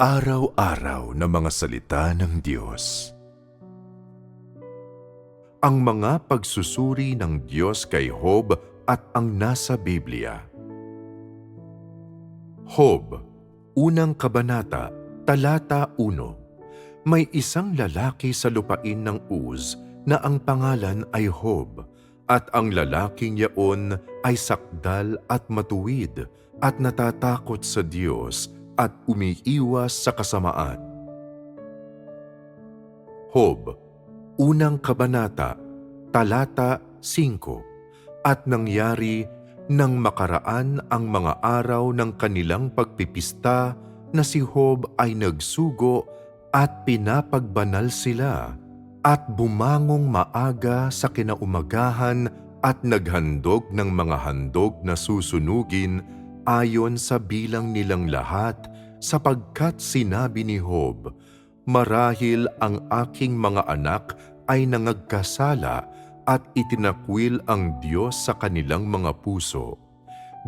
Araw-araw na mga salita ng Diyos. Ang mga pagsusuri ng Diyos kay Job at ang nasa Biblia. Job, unang kabanata, talata 1. May isang lalaki sa lupain ng Uz na ang pangalan ay Job, at ang lalaking yaon ay sakdal at matuwid at natatakot sa Diyos at umiiwas sa kasamaan. Job, unang kabanata, talata 5. At nangyari nang makaraan ang mga araw ng kanilang pagpipista na si Job ay nagsugo at pinapagbanal sila at bumangong maaga sa kinaumagahan at naghandog ng mga handog na susunugin ayon sa bilang nilang lahat, sapagkat sinabi ni Job, "Marahil ang aking mga anak ay nangagkasala at itinakwil ang Diyos sa kanilang mga puso."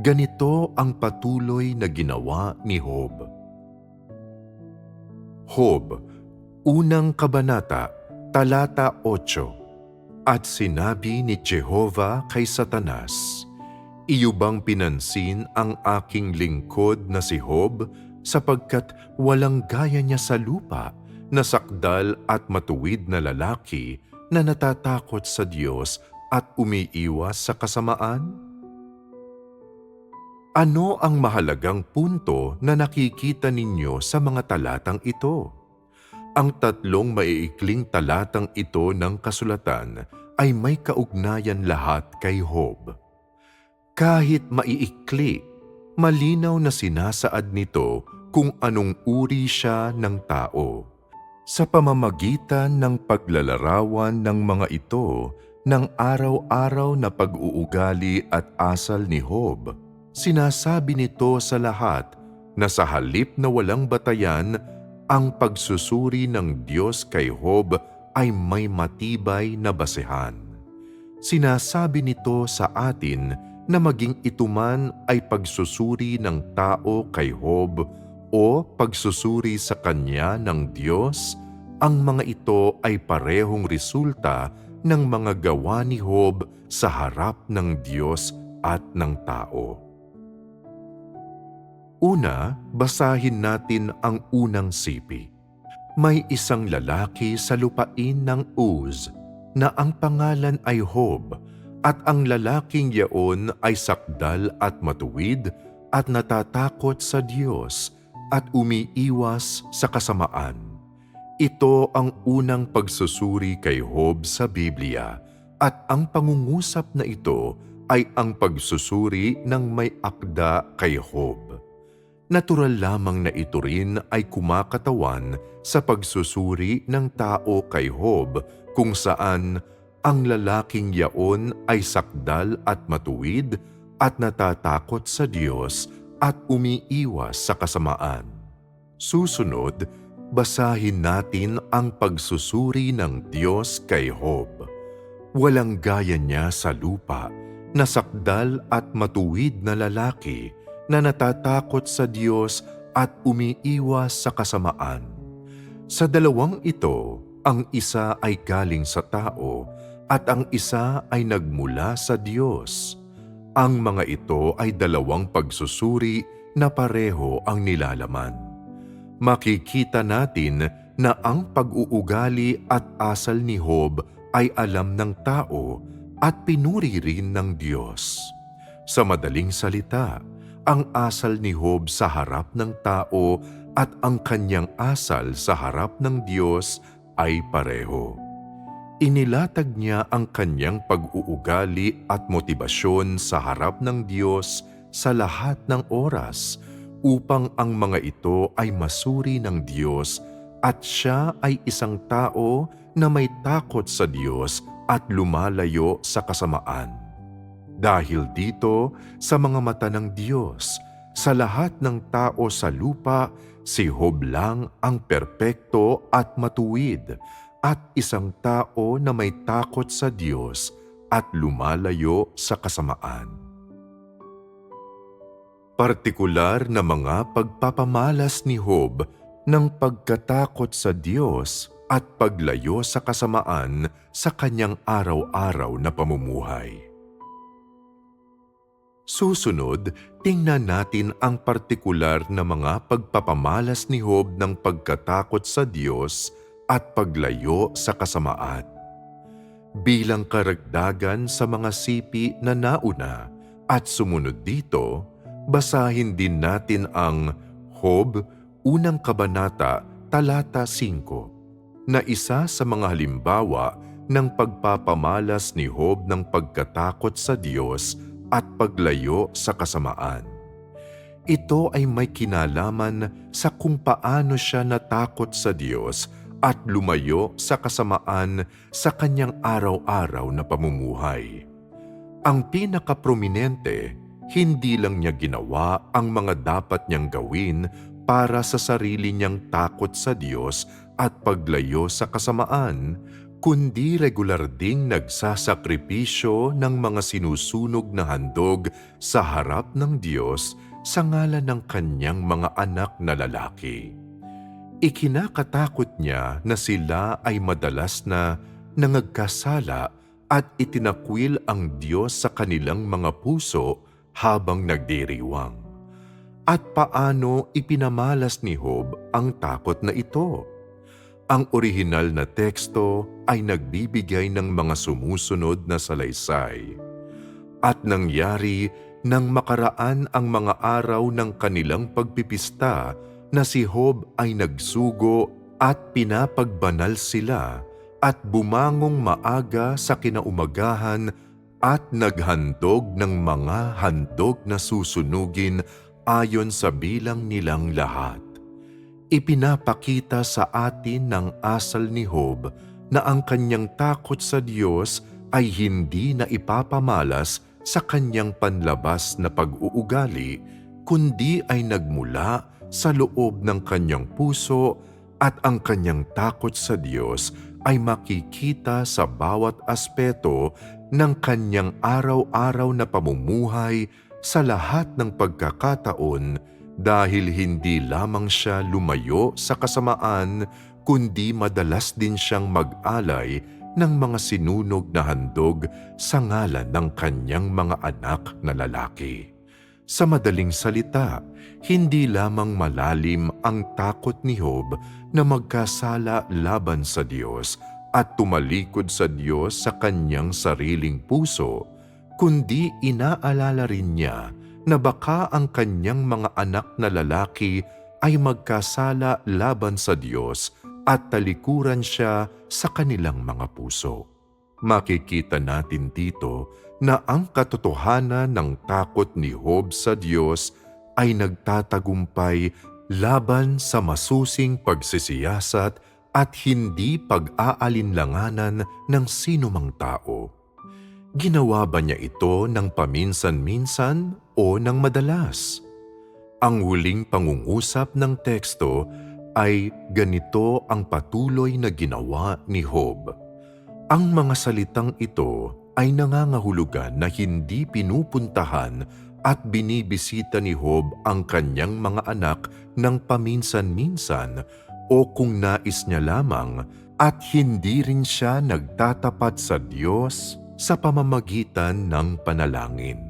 Ganito ang patuloy na ginawa ni Job. Job, unang kabanata, talata 8. At sinabi ni Jehovah kay Satanas, "Iyo bang pinansin ang aking lingkod na si Job, sapagkat walang gaya niya sa lupa, na sakdal at matuwid na lalaki na natatakot sa Diyos at umiiwas sa kasamaan?" Ano ang mahalagang punto na nakikita ninyo sa mga talatang ito? Ang tatlong maiikling talatang ito ng kasulatan ay may kaugnayan lahat kay Job. Kahit maiikli, malinaw na sinasaad nito kung anong uri siya ng tao. Sa pamamagitan ng paglalarawan ng mga ito ng araw-araw na pag-uugali at asal ni Job, sinasabi nito sa lahat na sa halip na walang batayan, ang pagsusuri ng Diyos kay Job ay may matibay na basehan. Sinasabi nito sa atin na maging ito man ay pagsusuri ng tao kay Job o pagsusuri sa kanya ng Diyos, ang mga ito ay parehong resulta ng mga gawa ni Job sa harap ng Diyos at ng tao. Una, basahin natin ang unang sipi. May isang lalaki sa lupain ng Uz na ang pangalan ay Job, at ang lalaking yaon ay sakdal at matuwid at natatakot sa Diyos at umiiwas sa kasamaan. Ito ang unang pagsusuri kay Job sa Biblia, at ang pangungusap na ito ay ang pagsusuri ng may akda kay Job. Natural lamang na ito rin ay kumakatawan sa pagsusuri ng tao kay Job, kung saan ang lalaking yaon ay sakdal at matuwid at natatakot sa Diyos at umiiwas sa kasamaan. Susunod, basahin natin ang pagsusuri ng Diyos kay Job. Walang gaya niya sa lupa, na sakdal at matuwid na lalaki na natatakot sa Diyos at umiiwas sa kasamaan. Sa dalawang ito, ang isa ay galing sa tao at ang isa ay nagmula sa Diyos. Ang mga ito ay dalawang pagsusuri na pareho ang nilalaman. Makikita natin na ang pag-uugali at asal ni Job ay alam ng tao at pinuri rin ng Diyos. Sa madaling salita, ang asal ni Job sa harap ng tao at ang kanyang asal sa harap ng Diyos ay pareho. Inilatag niya ang kanyang pag-uugali at motibasyon sa harap ng Diyos sa lahat ng oras, upang ang mga ito ay masuri ng Diyos at siya ay isang tao na may takot sa Diyos at lumalayo sa kasamaan. Dahil dito, sa mga mata ng Diyos, sa lahat ng tao sa lupa, si Job lang ang perpekto at matuwid, at isang tao na may takot sa Diyos at lumalayo sa kasamaan. Partikular na mga pagpapamalas ni Job ng pagkatakot sa Diyos at paglayo sa kasamaan sa kanyang araw-araw na pamumuhay. Susunod, tingnan natin ang partikular na mga pagpapamalas ni Job ng pagkatakot sa Diyos at paglayo sa kasamaan. Bilang karagdagan sa mga sipi na nauna at sumunod dito, basahin din natin ang Job, unang kabanata, talata 5, na isa sa mga halimbawa ng pagpapamalas ni Job ng pagkatakot sa Diyos at paglayo sa kasamaan. Ito ay may kinalaman sa kung paano siya natakot sa Diyos at lumayo sa kasamaan sa kanyang araw-araw na pamumuhay. Ang pinakaprominente, hindi lang niya ginawa ang mga dapat niyang gawin para sa sarili niyang takot sa Diyos at paglayo sa kasamaan, kundi regular ding nagsasakripisyo ng mga sinusunog na handog sa harap ng Diyos sa ngalan ng kanyang mga anak na lalaki. Ikinakatakot niya na sila ay madalas na nangagkasala at itinakwil ang Diyos sa kanilang mga puso habang nagdiriwang. At paano ipinamalas ni Job ang takot na ito? Ang orihinal na teksto ay nagbibigay ng mga sumusunod na salaysay. At nangyari nang makaraan ang mga araw ng kanilang pagpipista na si Job ay nagsugo at pinapagbanal sila at bumangong maaga sa kinaumagahan at naghandog ng mga handog na susunugin ayon sa bilang nilang lahat. Ipinapakita sa atin ng asal ni Job na ang kanyang takot sa Diyos ay hindi na ipapamalas sa kanyang panlabas na pag-uugali, kundi ay nagmula sa loob ng kanyang puso at ang kanyang takot sa Diyos ay makikita sa bawat aspeto ng kanyang araw-araw na pamumuhay sa lahat ng pagkakataon dahil hindi lamang siya lumayo sa kasamaan kundi madalas din siyang mag-alay ng mga sinunog na handog sa ngalan ng kanyang mga anak na lalaki. Sa madaling salita, hindi lamang malalim ang takot ni Job na magkasala laban sa Diyos at tumalikod sa Diyos sa kanyang sariling puso, kundi inaalala rin niya na baka ang kanyang mga anak na lalaki ay magkasala laban sa Diyos at talikuran siya sa kanilang mga puso. Makikita natin dito na ang katotohanan ng takot ni Job sa Diyos ay nagtatagumpay laban sa masusing pagsisiyasat at hindi pag-aalinlanganan ng sinumang tao. Ginawa ba niya ito ng paminsan-minsan o ng madalas? Ang huling pangungusap ng teksto ay ganito ang patuloy na ginawa ni Job. Ang mga salitang ito ay nangangahulugan na hindi pinupuntahan at binibisita ni Job ang kanyang mga anak ng paminsan-minsan o kung nais niya lamang at hindi rin siya nagtatapat sa Diyos sa pamamagitan ng panalangin.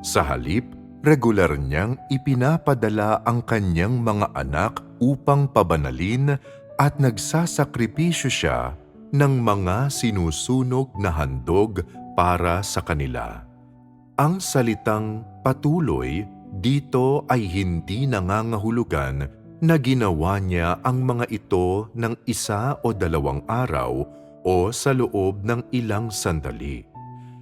Sa halip, regular niyang ipinapadala ang kanyang mga anak upang pabanalin at nagsasakripisyo siya ng mga sinusunog na handog para sa kanila. Ang salitang patuloy dito ay hindi nangangahulugan na ginawa niya ang mga ito ng 1 o 2 araw o sa loob ng ilang sandali.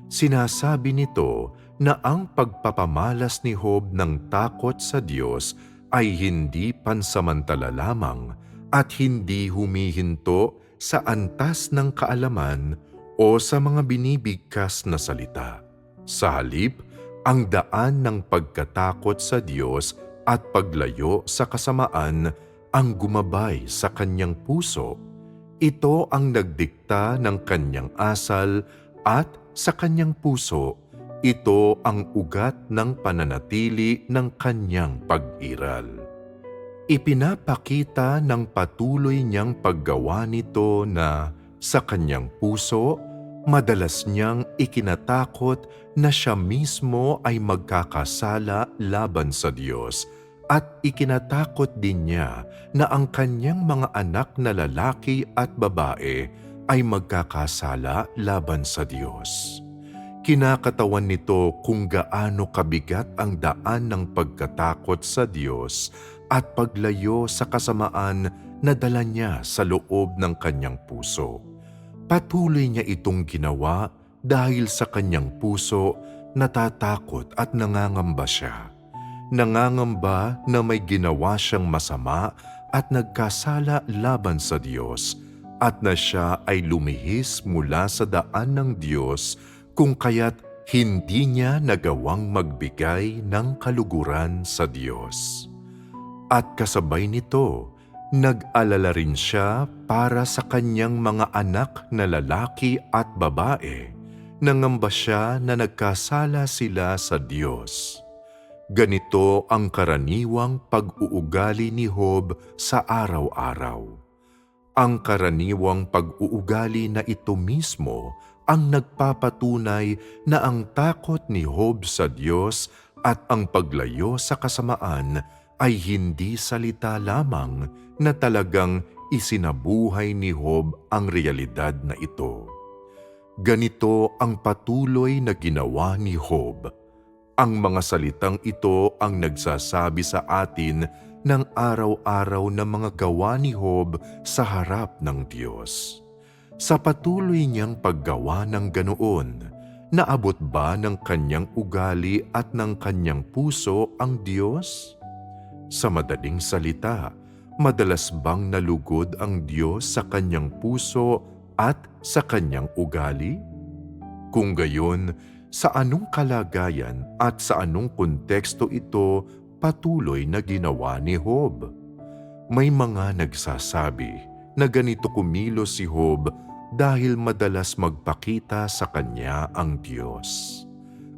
Sinasabi nito na ang pagpapamalas ni Job ng takot sa Diyos ay hindi pansamantala lamang at hindi humihinto sa antas ng kaalaman o sa mga binibigkas na salita. Sa halip, ang daan ng pagkatakot sa Diyos at paglayo sa kasamaan ang gumabay sa kanyang puso. Ito ang nagdikta ng kanyang asal at sa kanyang puso, ito ang ugat ng pananatili ng kanyang pag-iral. Ipinapakita ng patuloy niyang paggawa nito na sa kanyang puso, madalas niyang ikinatakot na siya mismo ay magkakasala laban sa Diyos at ikinatakot din niya na ang kanyang mga anak na lalaki at babae ay magkakasala laban sa Diyos. Kinakatawan nito kung gaano kabigat ang daan ng pagkatakot sa Diyos at paglayo sa kasamaan na dala niya sa loob ng kanyang puso. Patuloy niya itong ginawa dahil sa kanyang puso natatakot at nangangamba siya. Nangangamba na may ginawa siyang masama at nagkasala laban sa Diyos at na siya ay lumihis mula sa daan ng Diyos kung kaya't hindi niya nagawang magbigay ng kaluguran sa Diyos. At kasabay nito, nag-alala rin siya para sa kanyang mga anak na lalaki at babae. Nangamba siya na nagkasala sila sa Diyos. Ganito ang karaniwang pag-uugali ni Job sa araw-araw. Ang karaniwang pag-uugali na ito mismo ang nagpapatunay na ang takot ni Job sa Diyos at ang paglayo sa kasamaan ay hindi salita lamang na talagang isinabuhay ni Job ang realidad na ito. Ganito ang patuloy na ginawa ni Job. Ang mga salitang ito ang nagsasabi sa atin ng araw-araw na mga gawa ni Job sa harap ng Diyos. Sa patuloy niyang paggawa ng ganoon, naabot ba ng kanyang ugali at ng kanyang puso ang Diyos? Sa madaling salita, madalas bang nalugod ang Diyos sa kanyang puso at sa kanyang ugali? Kung gayon, sa anong kalagayan at sa anong konteksto ito patuloy na ginawa ni Job? May mga nagsasabi na ganito kumilos si Job dahil madalas magpakita sa kanya ang Diyos.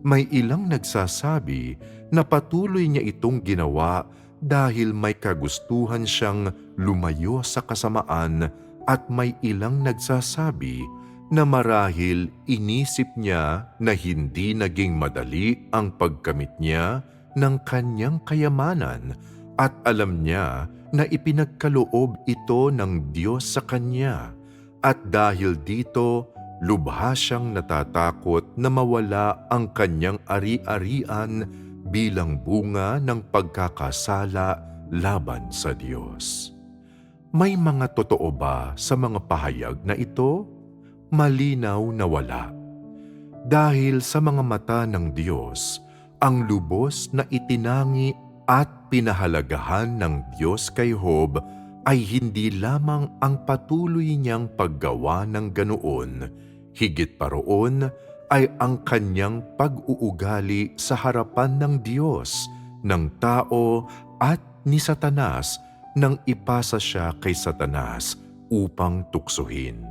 May ilang nagsasabi na patuloy niya itong ginawa dahil may kagustuhan siyang lumayo sa kasamaan at may ilang nagsasabi na marahil inisip niya na hindi naging madali ang pagkamit niya ng kanyang kayamanan at alam niya na ipinagkaloob ito ng Diyos sa kanya at dahil dito lubha siyang natatakot na mawala ang kanyang ari-arian bilang bunga ng pagkakasala laban sa Diyos. May mga totoo ba sa mga pahayag na ito? Malinaw na wala. Dahil sa mga mata ng Diyos, ang lubos na itinangi at pinahalagahan ng Diyos kay Job ay hindi lamang ang patuloy niyang paggawa ng ganoon, higit pa roon ay ang kanyang pag-uugali sa harapan ng Diyos, ng tao at ni Satanas nang ipasa siya kay Satanas upang tuksohin.